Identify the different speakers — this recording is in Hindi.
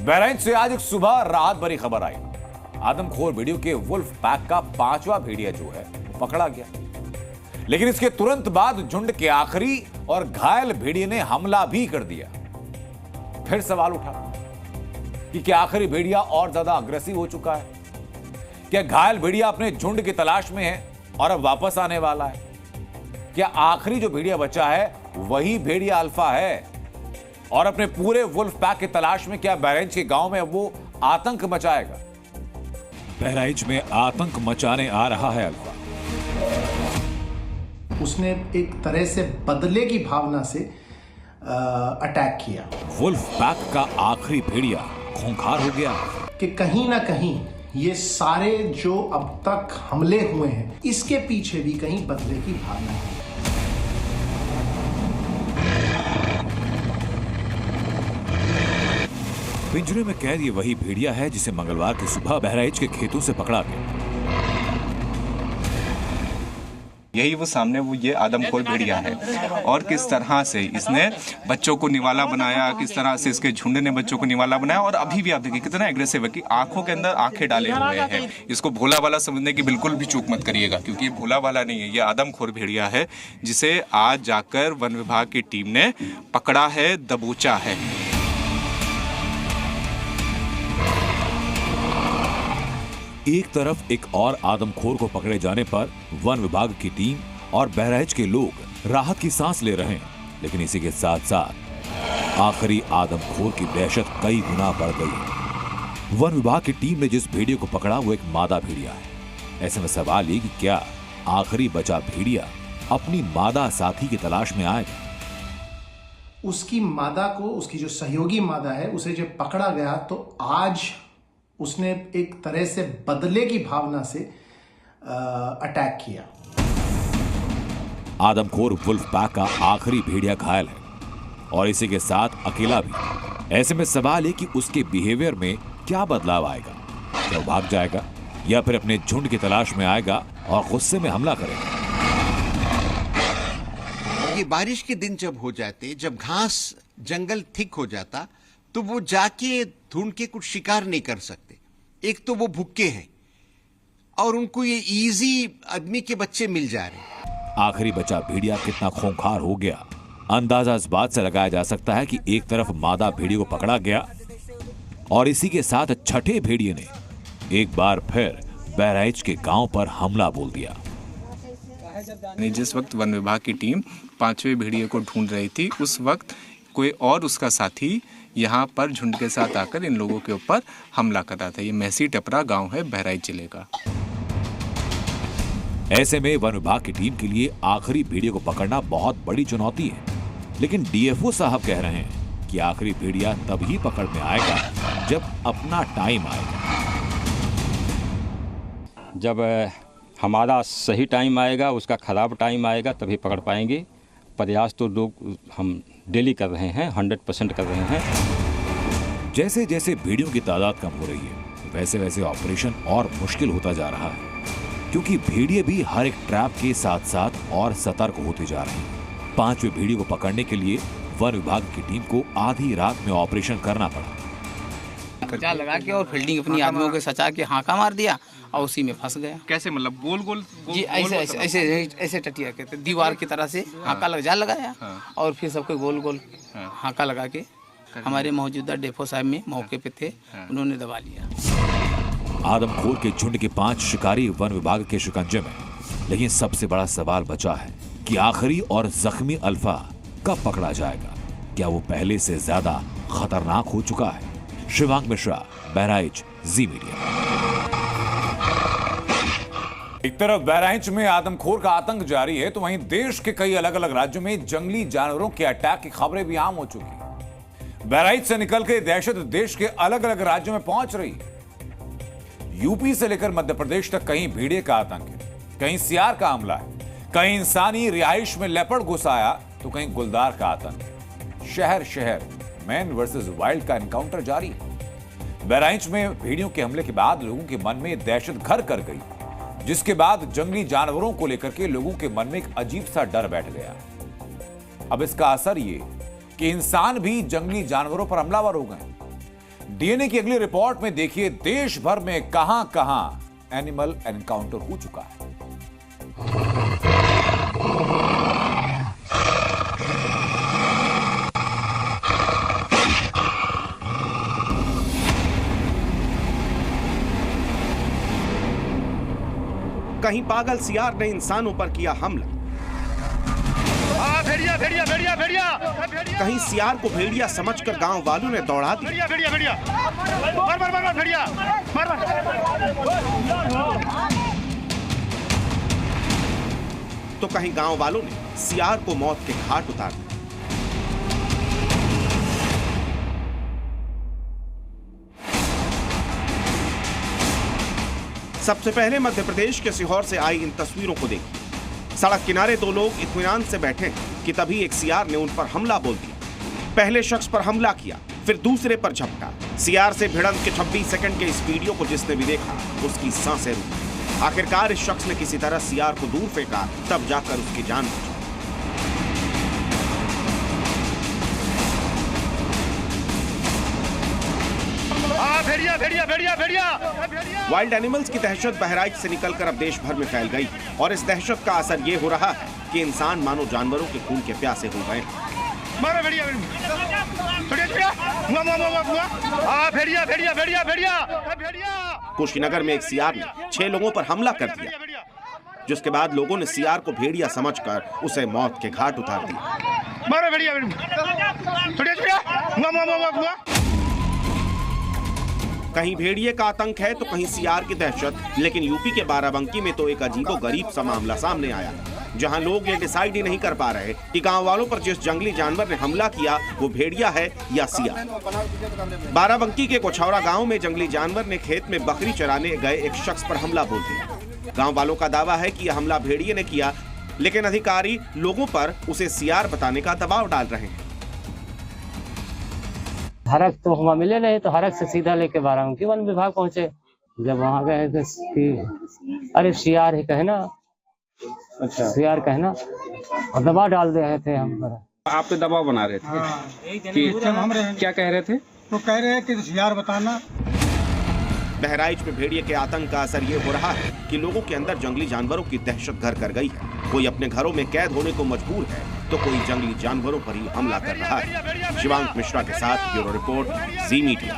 Speaker 1: बहराइच से आज एक सुबह राहत भरी खबर आई। आदमखोर भेड़ियों के वुल्फ पैक का 5वां भेड़िया जो है पकड़ा गया, लेकिन इसके तुरंत बाद झुंड के आखिरी और घायल भेड़िए ने हमला भी कर दिया। फिर सवाल उठा कि क्या आखिरी भेड़िया और ज्यादा अग्रेसिव हो चुका है? क्या घायल भेड़िया अपने झुंड की तलाश में है और अब वापस आने वाला है? क्या आखिरी जो भेड़िया बचा है वही भेड़िया अल्फा है और अपने पूरे वुल्फ पैक की तलाश में क्या बहराइच के गांव में अब वो आतंक मचाएगा? बहराइच में आतंक मचाने आ रहा है अल्फा।
Speaker 2: उसने एक तरह से बदले की भावना से अटैक किया।
Speaker 1: वुल्फ पैक का आखिरी भेड़िया खूंखार हो गया
Speaker 2: कि कहीं ना कहीं ये सारे जो अब तक हमले हुए हैं इसके पीछे भी कहीं बदले की भावना है।
Speaker 1: पिंजरे में कैद ये वही भेड़िया है जिसे मंगलवार की सुबह बहराइच के खेतों से पकड़ा गया।
Speaker 3: यही वो सामने वो ये आदमखोर भेड़िया है और किस तरह से इसने बच्चों को निवाला बनाया, किस तरह से इसके झुंड ने बच्चों को निवाला बनाया। और अभी भी आप देखिए कितना एग्रेसिव है कि आंखों के अंदर आंखें डाले हुए हैं। इसको भोला वाला समझने की बिल्कुल भी चूक मत करिएगा, क्योंकि ये भोला वाला नहीं है, ये आदमखोर भेड़िया है जिसे आज जाकर वन विभाग की टीम ने पकड़ा है, दबोचा है।
Speaker 1: एक तरफ एक और आदमखोर को पकड़े जाने पर वन विभाग की टीम और बहराइच के लोग राहत की सांस ले रहे हैं, लेकिन इसी के साथ साथ आखिरी आदमखोर की दहशत कई गुना बढ़ गई। वन विभाग की टीम ने जिस भेड़िए को पकड़ा वो एक मादा भेड़िया है। ऐसे में सवाल ये कि क्या आखिरी बचा भेड़िया अपनी मादा साथी की तलाश में आएगा?
Speaker 2: उसकी मादा को, उसकी जो सहयोगी मादा है, उसे जब पकड़ा गया तो आज उसने एक तरह से बदले की भावना से अटैक किया।
Speaker 1: आदमखोर वुल्फ पैक का आखिरी भेड़िया घायल है और इसी के साथ अकेला भी। ऐसे में सवाल है कि उसके बिहेवियर में क्या बदलाव आएगा? क्या वो भाग जाएगा या फिर अपने झुंड की तलाश में आएगा और गुस्से में हमला करेगा?
Speaker 4: ये बारिश के दिन जब हो जाते, जब घास जंगल थिक हो जाता, तो वो जाके ढूंढ के कुछ शिकार नहीं कर सकते। एक तो वो भूखे हैं और उनको ये इजी आदमी के बच्चे मिल जा रहे हैं।
Speaker 1: आखिरी बचा भेड़िया कितना खूंखार हो गया, अंदाजा इस बात से लगाया जा सकता है कि एक तरफ मादा भेड़िए को पकड़ा गया और इसी के साथ छठे भेड़िए ने एक बार फिर बहराइच के गांव पर हमला बोल दिया।
Speaker 3: जिस वक्त वन विभाग की टीम 5वें भेड़िए को ढूंढ रही थी, उस वक्त कोई और उसका साथी यहाँ पर झुंड के साथ आकर इन लोगों के ऊपर हमला कर रहा था। ये महसी टपरा गांव है बहराइच जिले का।
Speaker 1: ऐसे में वन विभाग की टीम के लिए आखिरी भेड़िए को पकड़ना बहुत बड़ी चुनौती है, लेकिन डीएफओ साहब कह रहे हैं कि आखिरी भेड़िया तभी पकड़ में आएगा जब अपना टाइम आएगा।
Speaker 5: जब हमारा सही टाइम आएगा, उसका खराब टाइम आएगा, तभी पकड़ पाएंगे। प्रयास तो लोग हम डेली कर रहे हैं, 100% कर रहे हैं।
Speaker 1: जैसे जैसे भेड़ियों की तादाद कम हो रही है वैसे वैसे ऑपरेशन और मुश्किल होता जा रहा है, क्योंकि भेड़िए भी हर एक ट्रैप के साथ साथ और सतर्क होते जा रहे हैं। 5वें भेड़िए को पकड़ने के लिए वन विभाग की टीम को आधी रात में ऑपरेशन करना पड़ा।
Speaker 6: जाल लगा के और फील्डिंग अपनी आदमियों के सचा के हाका मार दिया और उसी में फंस गया।
Speaker 3: कैसे? मतलब गोल गोल
Speaker 6: जी ऐसे ऐसे ऐसे ऐसे टटिया के दीवार की तरह से हाका लग जाल लगाया और फिर सबके गोल गोल हाका लगा के हमारे मौजूदा डेफो साहब में मौके पे थे, उन्होंने दबा लिया।
Speaker 1: आदमखोर के झुंड के 5 शिकारी वन विभाग के शिकंजे में, लेकिन सबसे बड़ा सवाल बचा है कि आखिरी और जख्मी अल्फा कब पकड़ा जाएगा? क्या वो पहले से ज्यादा खतरनाक हो चुका है? शिवांग मिश्रा, बहराइच, जी मीडिया। एक तरफ बहराइच में आदमखोर का आतंक जारी है तो वहीं देश के कई अलग अलग राज्यों में जंगली जानवरों के अटैक की खबरें भी आम हो चुकी हैं। बहराइच से निकलकर दहशत देश के अलग अलग राज्यों में पहुंच रही है। यूपी से लेकर मध्य प्रदेश तक कहीं भेड़िए का आतंक है, कहीं सियार का हमला है, कहीं इंसानी रिहाइश में लेपर्ड घुस आया तो कहीं गुलदार का आतंक है। शहर शहर मैन वर्सेस वाइल्ड का एनकाउंटर जारी है। बहराइच में भेड़ियों के हमले के बाद लोगों के मन में दहशत घर कर गई, जिसके बाद जंगली जानवरों को लेकर के लोगों के मन में एक अजीब सा डर बैठ गया। अब इसका असर ये कि इंसान भी जंगली जानवरों पर हमलावर हो गए। डीएनए की अगली रिपोर्ट में देखिए देश भर में कहां-कहां एनिमल एनकाउंटर हो चुका है।
Speaker 7: कहीं पागल सियार ने इंसानों पर किया हमला,
Speaker 8: भेड़िया भेड़िया भेड़िया भेड़िया,
Speaker 7: कहीं सियार को भेड़िया समझकर गांव वालों ने दौड़ा दिया।
Speaker 8: भेड़िया भेड़िया भेड़िया, मार मार मार भेड़िया, मार मार।
Speaker 7: तो कहीं गांव वालों ने सियार को मौत के घाट उतार दिया। सबसे पहले मध्य प्रदेश के सीहोर से आई इन तस्वीरों को देखिए। सड़क किनारे दो लोग इत्मीनान से बैठे कि तभी एक सियार ने उन पर हमला बोल दिया। पहले शख्स पर हमला किया, फिर दूसरे पर झपटा। सियार से भिड़ंत के 26 सेकंड के इस वीडियो को जिसने भी देखा उसकी सांसें रुकी। आखिरकार इस शख्स ने किसी तरह सियार को दूर फेंका, तब जाकर उसकी जान बची।
Speaker 8: भेड़िया भेड़िया भेड़िया भेड़िया।
Speaker 7: वाइल्ड एनिमल्स की दहशत बहराइच से निकलकर अब देश भर में फैल गई और इस दहशत का असर ये हो रहा है कि इंसान मानो जानवरों के खून के प्यासे हो गए।
Speaker 8: मारो भेड़िया भेड़िया भेड़िया भेड़िया भेड़िया।
Speaker 7: कुशीनगर में एक सियार ने 6 लोगों पर हमला कर दिया, जिसके बाद लोगों ने सियार को भेड़िया समझकर उसे मौत के घाट उतार दिया।
Speaker 8: मारो भेड़िया।
Speaker 7: कहीं भेड़िए का आतंक है तो कहीं सियार की दहशत। लेकिन यूपी के बाराबंकी में तो एक अजीबोगरीब सा मामला सामने आया, जहां लोग ये डिसाइड ही नहीं कर पा रहे कि गांव वालों पर जिस जंगली जानवर ने हमला किया वो भेड़िया है या सियार। बाराबंकी के कोछौरा गांव में जंगली जानवर ने खेत में बकरी चराने गए एक शख्स पर हमला बोल दिया। गांव वालों का दावा है कि यह हमला भेड़िए ने किया, लेकिन अधिकारी लोगों पर उसे सियार बताने का दबाव डाल रहे हैं।
Speaker 9: हरक तो वहाँ मिले नहीं, तो हरक से सीधा लेके बाराबंकी वन विभाग पहुंचे। जब वहाँ गए तो अरे सियार ही कहना, अच्छा सियार कहना, और दबाव डाल दे रहे थे हम पर।
Speaker 10: आप पे दबाव बना रहे थे कि क्या कह रहे थे?
Speaker 11: तो कह रहे हैं कि सियार बताना।
Speaker 7: बहराइच में भेड़िए के आतंक का असर ये हो रहा है कि लोगों के अंदर जंगली जानवरों की दहशत घर कर गई है। कोई अपने घरों में कैद होने को मजबूर है तो कोई जंगली जानवरों पर ही हमला कर रहा है। शिवांक मिश्रा के साथ ब्यूरो रिपोर्ट, जी मीडिया।